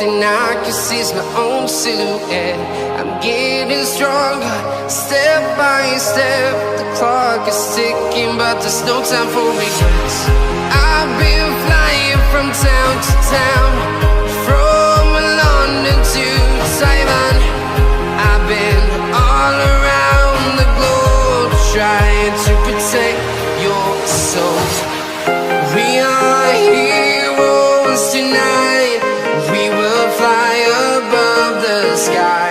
thing I can see is my own silhouette. I'm getting stronger, step by step. The clock is ticking, but there's no time for regrets. I've been flying from town to town, from London to Taiwan. I've been all around the globe, trying to protect your soul. We are heroes tonight. We will fly above the sky.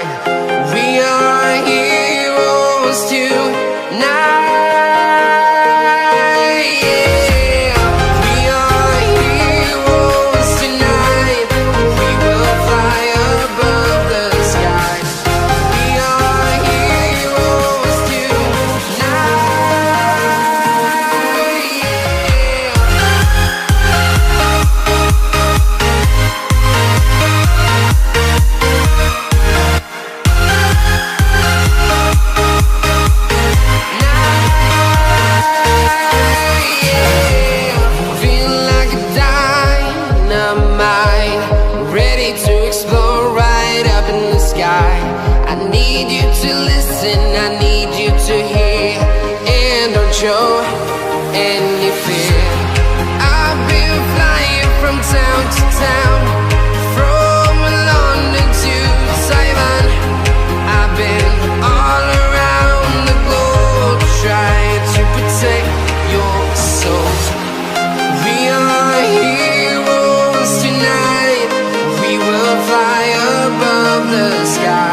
We are heroes tonight. Yeah. We are heroes tonight. We will fly above the sky. We are heroes tonight. Feel like a dynamite, ready to explode right up in the sky. I need you to listen, I need you to hear, and don't show any fear. I've been flying from town to town, from London to Taiwan. I've been all around the globe, trying to protect your soul. We are heroes tonight. We will fly above the sky.